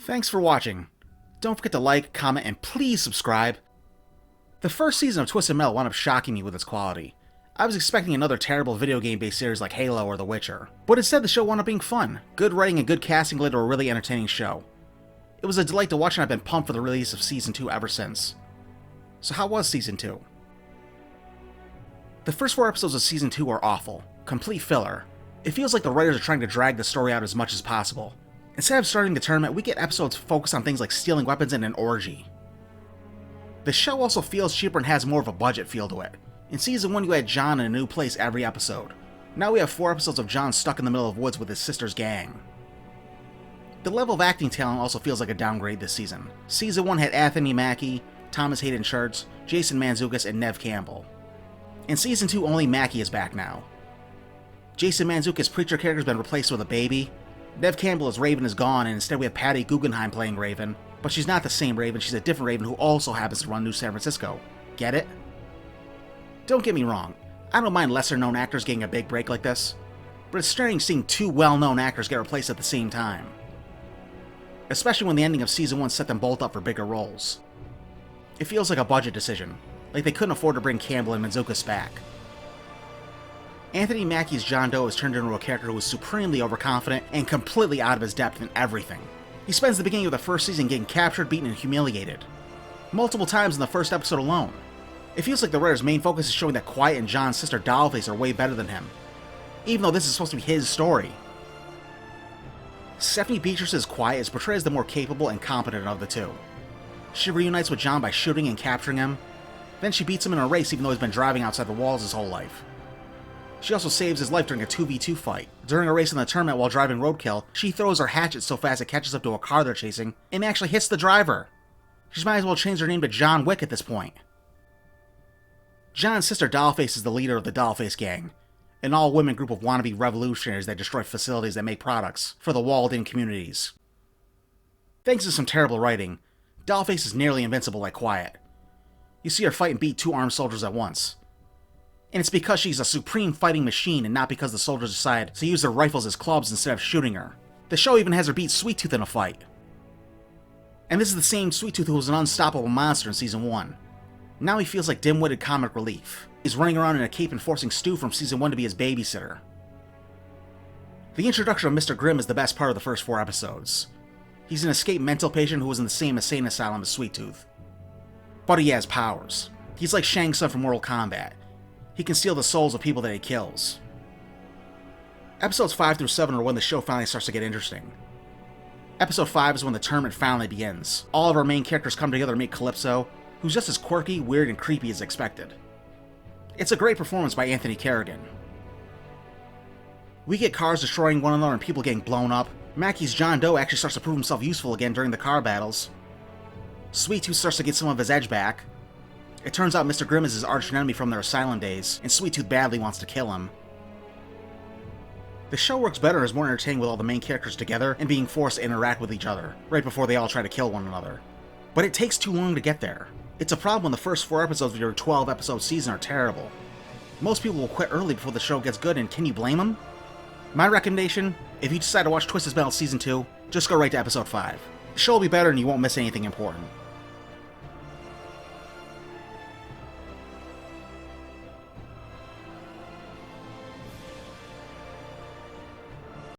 Thanks for watching. Don't forget to like, comment, and please subscribe. The first season of Twisted Metal wound up shocking me with its quality. I was expecting another terrible video game-based series like Halo or The Witcher, but instead the show wound up being fun. Good writing and good casting led to a really entertaining show. It was a delight to watch, and I've been pumped for the release of Season 2 ever since. So how was Season 2? The first 4 episodes of Season 2 are awful. Complete filler. It feels like the writers are trying to drag the story out as much as possible. Instead of starting the tournament, we get episodes focused on things like stealing weapons and an orgy. The show also feels cheaper and has more of a budget feel to it. In Season 1 you had John in a new place every episode. Now we have 4 episodes of John stuck in the middle of woods with his sister's gang. The level of acting talent also feels like a downgrade this season. Season 1 had Anthony Mackie, Thomas Hayden Church, Jason Mantzoukas, and Neve Campbell. In Season 2 only Mackie is back now. Jason Mantzoukas' preacher character has been replaced with a baby. Neve Campbell as Raven is gone, and instead we have Patty Guggenheim playing Raven. But she's not the same Raven, she's a different Raven who also happens to run New San Francisco. Get it? Don't get me wrong, I don't mind lesser known actors getting a big break like this, but it's strange seeing 2 well-known actors get replaced at the same time. Especially when the ending of Season 1 set them both up for bigger roles. It feels like a budget decision, like they couldn't afford to bring Campbell and Mantzoukas back. Anthony Mackie's John Doe is turned into a character who is supremely overconfident and completely out of his depth in everything. He spends the beginning of the first season getting captured, beaten, and humiliated. Multiple times in the first episode alone. It feels like the writer's main focus is showing that Quiet and John's sister Dollface are way better than him, even though this is supposed to be his story. Stephanie Beatrice's Quiet is portrayed as the more capable and competent of the two. She reunites with John by shooting and capturing him, then she beats him in a race even though he's been driving outside the walls his whole life. She also saves his life during a 2v2 fight. During a race in the tournament while driving roadkill, she throws her hatchet so fast it catches up to a car they're chasing, and actually hits the driver. She might as well change her name to John Wick at this point. John's sister Dollface is the leader of the Dollface Gang, an all-women group of wannabe revolutionaries that destroy facilities that make products for the walled-in communities. Thanks to some terrible writing, Dollface is nearly invincible like Quiet. You see her fight and beat 2 armed soldiers at once. And it's because she's a supreme fighting machine and not because the soldiers decide to use their rifles as clubs instead of shooting her. The show even has her beat Sweet Tooth in a fight. And this is the same Sweet Tooth who was an unstoppable monster in Season 1. Now he feels like dim-witted comic relief. He's running around in a cape and forcing Stu from Season 1 to be his babysitter. The introduction of Mr. Grimm is the best part of the first 4 episodes. He's an escaped mental patient who was in the same insane asylum as Sweet Tooth. But he has powers. He's like Shang Tsung from Mortal Kombat. He can steal the souls of people that he kills. Episodes 5 through 7 are when the show finally starts to get interesting. Episode 5 is when the tournament finally begins. All of our main characters come together to meet Calypso, who's just as quirky, weird, and creepy as expected. It's a great performance by Anthony Carrigan. We get cars destroying one another and people getting blown up. Mackie's John Doe actually starts to prove himself useful again during the car battles. Sweet Tooth starts to get some of his edge back. It turns out Mr. Grimm is his arch-enemy from their asylum days, and Sweet Tooth badly wants to kill him. The show works better and is more entertaining with all the main characters together and being forced to interact with each other, right before they all try to kill one another. But it takes too long to get there. It's a problem when the first 4 episodes of your 12-episode season are terrible. Most people will quit early before the show gets good, and can you blame them? My recommendation, if you decide to watch Twisted Metal Season 2, just go right to Episode 5. The show will be better and you won't miss anything important.